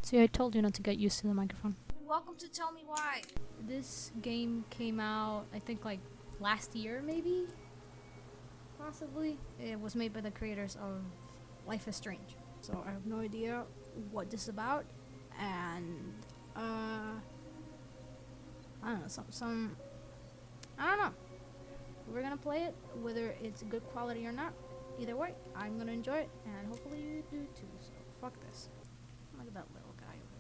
See, I told you not to get used to the microphone. Welcome to Tell Me Why. This game came out, I think, like last year, maybe? Possibly. It was made by the creators of Life is Strange. So I have no idea what this is about. And, I don't know, I don't know. We're gonna play it, whether it's good quality or not. Either way, I'm gonna enjoy it, and hopefully you do too, so fuck this. Look at that little guy over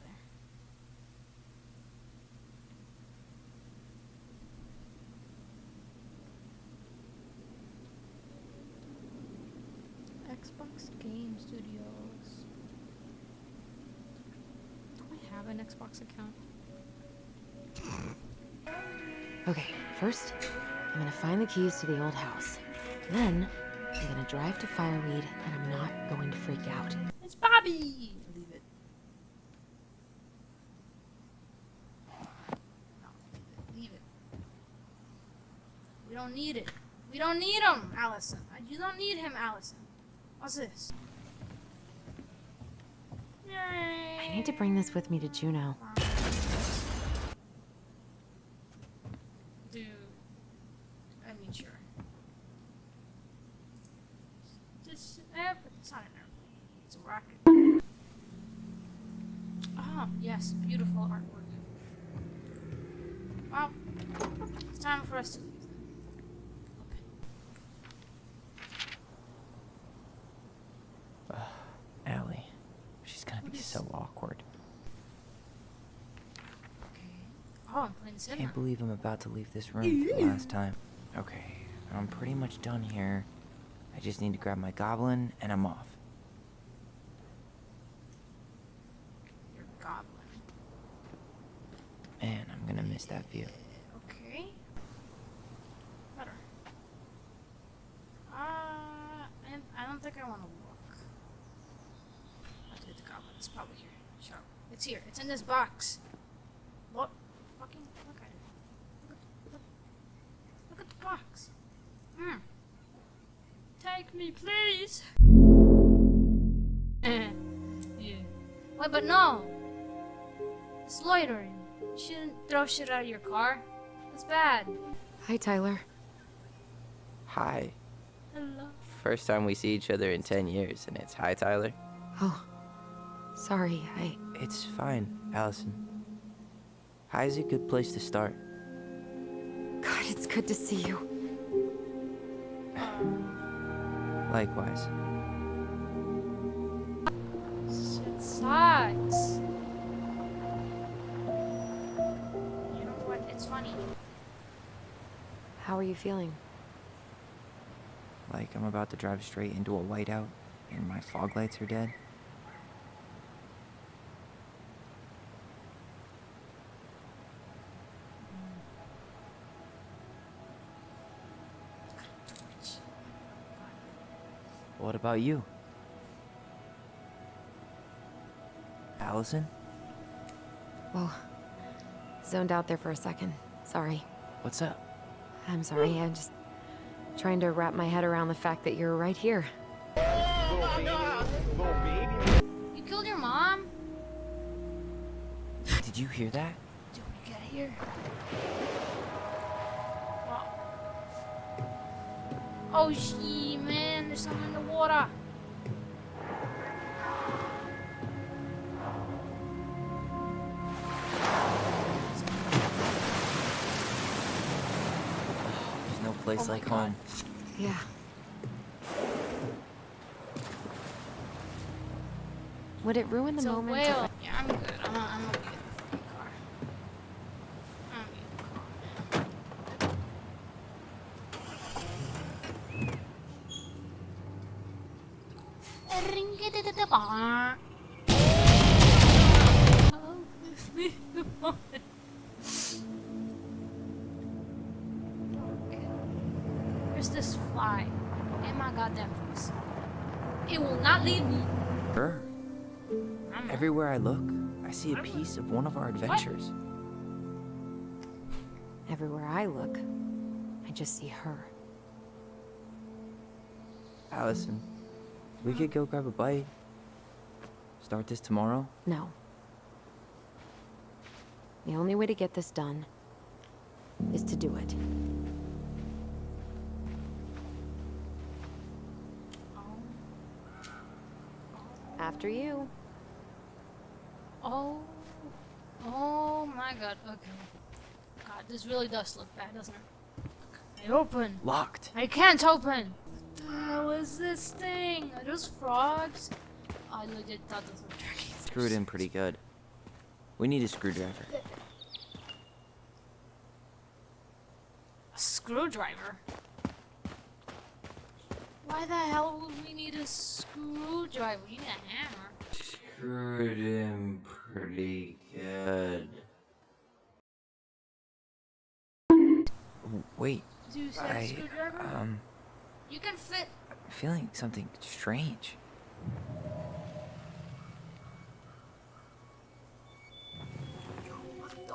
there. Xbox Game Studios. Do I have an Xbox account? Okay, first, I'm gonna find the keys to the old house. Then, I'm gonna drive to Fireweed, and I'm not going to freak out. It's Bobby! Leave it. No, leave it. We don't need it. We don't need him, Allison. You don't need him, Allison. What's this? Yay! I need to bring this with me to Juneau. Dude. I mean, sure. It's not an airplane. It's a rocket. Oh, yes. Beautiful artwork. Well, it's time for us to leave. Allie. She's gonna be so awkward. Okay. Oh, I'm playing cinema. Can't believe I'm about to leave this room for the last time. Okay, I'm pretty much done here. I just need to grab my goblin and I'm off. You're a goblin. Man, I'm gonna miss that view. Okay. Better. And I don't think I want to look. Let's get the goblin. It's probably here. Sure. It's here. It's in this box. Look. Fucking look at it. Look at the box. Take me, please. Yeah. Wait, but no. It's loitering. You shouldn't throw shit out of your car. That's bad. Hi, Tyler. Hi. Hello. First time we see each other in 10 years, and it's hi, Tyler. Oh, sorry, It's fine, Allison. Hi is a good place to start. God, it's good to see you. Likewise. Shit sucks. You know what? It's funny. How are you feeling? Like I'm about to drive straight into a whiteout, and my fog lights are dead. What about you? Allison? Whoa. Zoned out there for a second. Sorry. What's up? I'm sorry, I'm just trying to wrap my head around the fact that you're right here. You killed your mom? Did you hear that? Dude, we get here. Wow. Oh, shit, man. There's something in the water. There's no place Oh my like God. home. Yeah. Would it ruin the It's a moment whale. if Yeah, I'm good. I'm gonna get in the fucking car. I'm gonna get in the car. Ring-a-da-da-da-ba. Oh, leave the moment. Okay. Where's this fly? In my goddamn face. It will not leave me. Sure. I'm Everywhere I look, I see a piece of one of our adventures. everywhere I look, I just see her. Allison, we could go grab a bite. Start this tomorrow? No. The only way to get this done is to do it. After you. Oh. Oh my god. Okay. God, this really does look bad, doesn't it? I open. Locked. I can't open. What the hell is this thing? Are those frogs? I legit thought those were turkeys. Screwed in pretty good. We need a screwdriver. A screwdriver? Why the hell would we need a screwdriver? We need a hammer. Screwed in pretty good. Wait, Do you see a screwdriver? You can fit. I'm feeling something strange. What the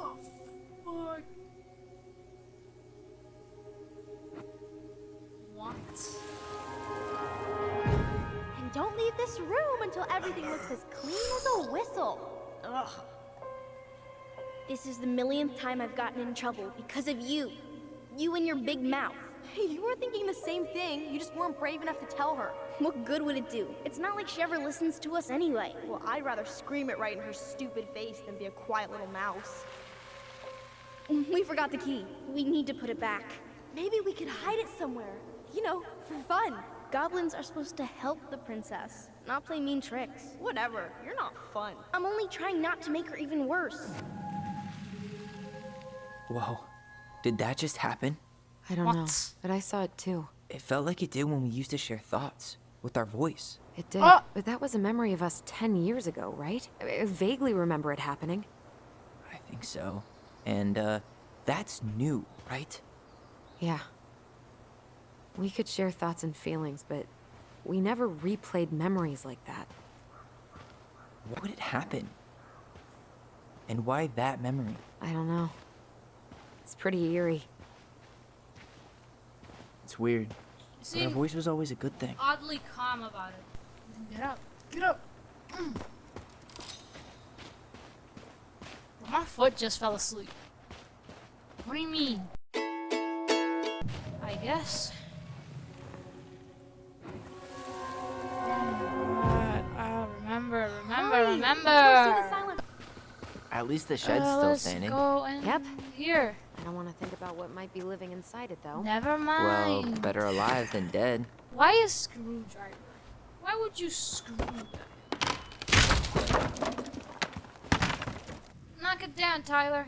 fuck? What? And don't leave this room until everything looks as clean as a whistle. Ugh. This is the millionth time I've gotten in trouble because of you. You and your big mouth. Hey, you were thinking the same thing. You just weren't brave enough to tell her. What good would it do? It's not like she ever listens to us anyway. Well, I'd rather scream it right in her stupid face than be a quiet little mouse. We forgot the key. We need to put it back. Maybe we could hide it somewhere. You know, for fun. Goblins are supposed to help the princess, not play mean tricks. Whatever, you're not fun. I'm only trying not to make her even worse. Whoa. Did that just happen? I don't know, What? but I saw it too. It felt like it did when we used to share thoughts with our voice. It did, Ah! but that was a memory of us 10 years ago, right? I vaguely remember it happening. I think so. And, that's new, right? Yeah. We could share thoughts and feelings, but we never replayed memories like that. What would it happen? And why that memory? I don't know. It's pretty eerie. It's weird. You But our seem voice was always a good thing. oddly calm about it. Get up. Get up. My foot just fell asleep. What do you mean? I guess. Remember. At least the shed's still Let's standing. go in Yep. here. I don't want to think about what might be living inside it, though. Never Well, mind. better alive than dead. Why a screwdriver? Why would you screw that? Knock it down, Tyler.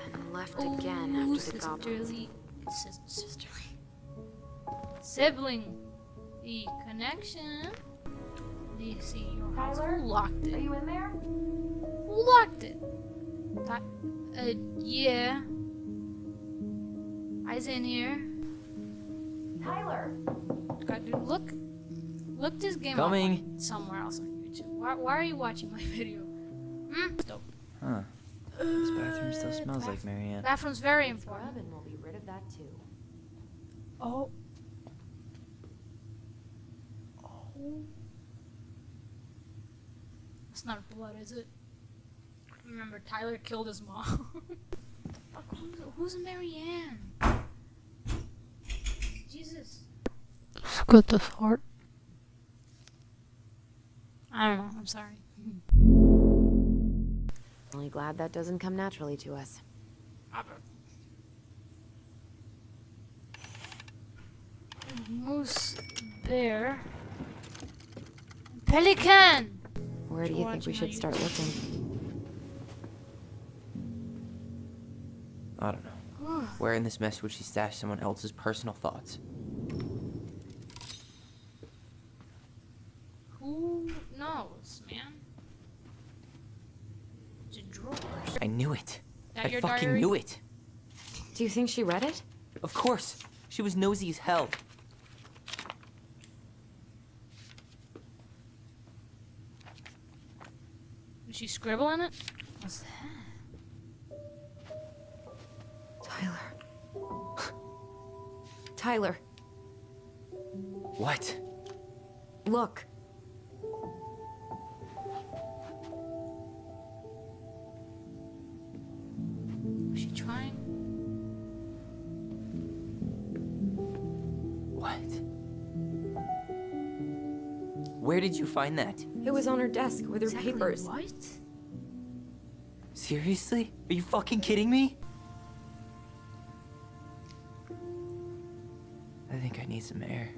And left again after the goblins. Sisterly. Sibling. The connection. Do you see your house? Who locked it? Are you in there? Who locked it? Yeah. I's in here. Tyler. God, dude, look this game Coming. up on somewhere else on YouTube. Why are you watching my video? Dope. Huh. This bathroom still smells like Marianne. Bathroom's very Scrub, important. and we'll be rid of that, too. Oh. It's not blood, is it? Remember, Tyler killed his mom. Fuck, who's Marianne? Jesus. Good the heart. I don't know. I'm sorry. Only glad that doesn't come naturally to us. Moose, bear, pelican. Where do you think we should start looking? I don't know. Where in this mess would she stash someone else's personal thoughts? Who knows, man? It's a drawer. I knew it. That I your fucking diary? knew it. Do you think she read it? Of course. She was nosy as hell. Did she scribble in it? What's that? Tyler. Tyler, What? look. Where did you find that? It was on her desk with her Exactly papers. what? Seriously? Are you fucking kidding me? I think I need some air.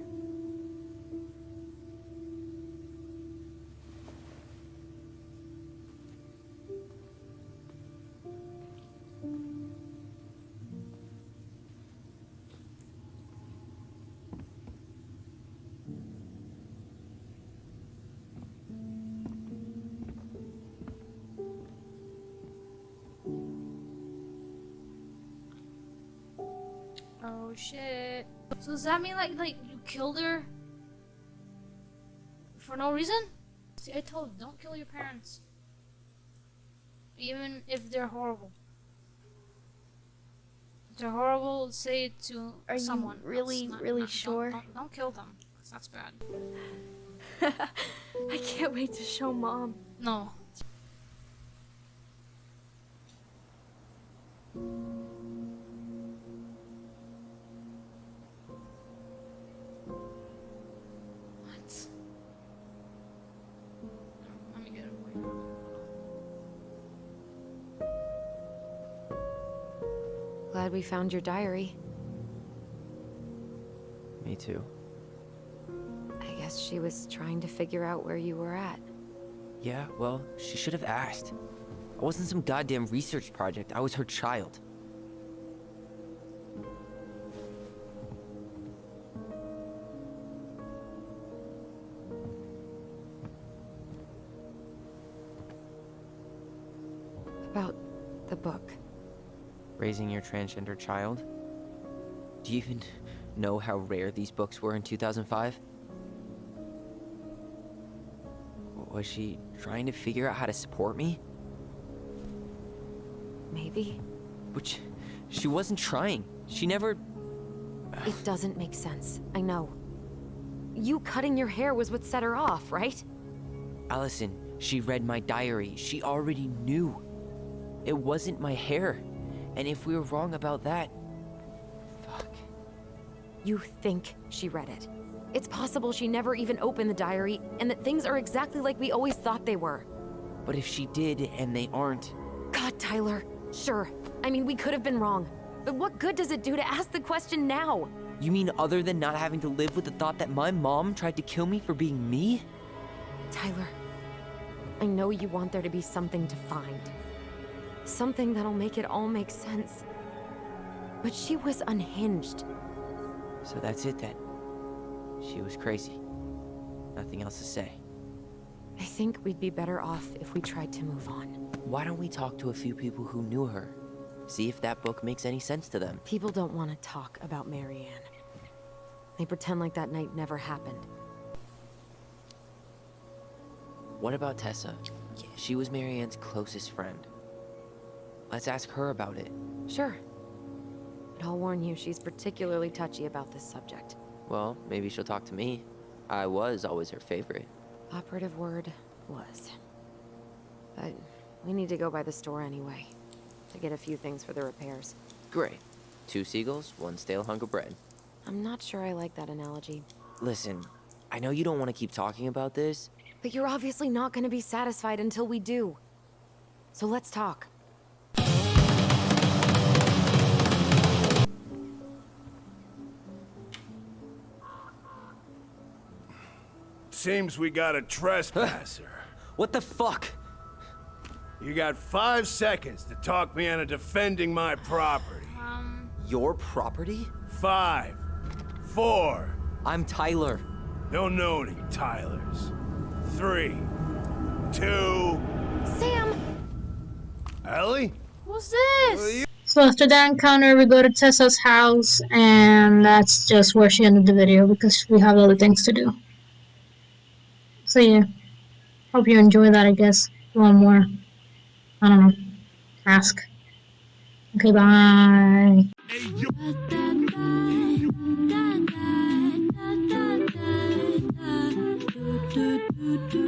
Oh shit. So does that mean like you killed her for no reason? See, I told you, don't kill your parents. Even if they're horrible. If they're horrible, say it to Are you someone. really, really sure? Don't kill them, 'cause that's bad. I can't wait to show Mom. No. What? Let me get away. Glad we found your diary. Me too. I guess she was trying to figure out where you were at. Yeah, well, she should have asked. I wasn't some goddamn research project. I was her child. About the book. Raising your transgender child? Do you even know how rare these books were in 2005? Was she trying to figure out how to support me? Maybe. Which, she wasn't trying. She never... It doesn't make sense. I know. You cutting your hair was what set her off, right? Allison, she read my diary. She already knew. It wasn't my hair. And if we were wrong about that... Fuck. You think she read it. It's possible she never even opened the diary, and that things are exactly like we always thought they were. But if she did, and they aren't... God, Tyler. Sure. I mean, we could have been wrong. But what good does it do to ask the question now? You mean other than not having to live with the thought that my mom tried to kill me for being me? Tyler, I know you want there to be something to find. Something that'll make it all make sense. But she was unhinged. So that's it then. She was crazy. Nothing else to say. I think we'd be better off if we tried to move on. Why don't we talk to a few people who knew her? See if that book makes any sense to them. People don't want to talk about Marianne. They pretend like that night never happened. What about Tessa? She was Marianne's closest friend. Let's ask her about it. Sure. But I'll warn you, she's particularly touchy about this subject. Well, maybe she'll talk to me. I was always her favorite. Operative word was. But we need to go by the store anyway, to get a few things for the repairs. Great. 2 seagulls, 1 stale hunk of bread. I'm not sure I like that analogy. Listen, I know you don't want to keep talking about this. But you're obviously not going to be satisfied until we do. So let's talk. Seems we got a trespasser. What the fuck? You got 5 seconds to talk me into defending my property. Your property? 5, 4. I'm Tyler. Don't know any Tylers. 3, 2. Sam! Ellie? What's this? So after that encounter, we go to Tessa's house, and that's just where she ended the video because we have other things to do. So yeah, hope you enjoy that, I guess. One more, I don't know, ask. Okay, bye. Do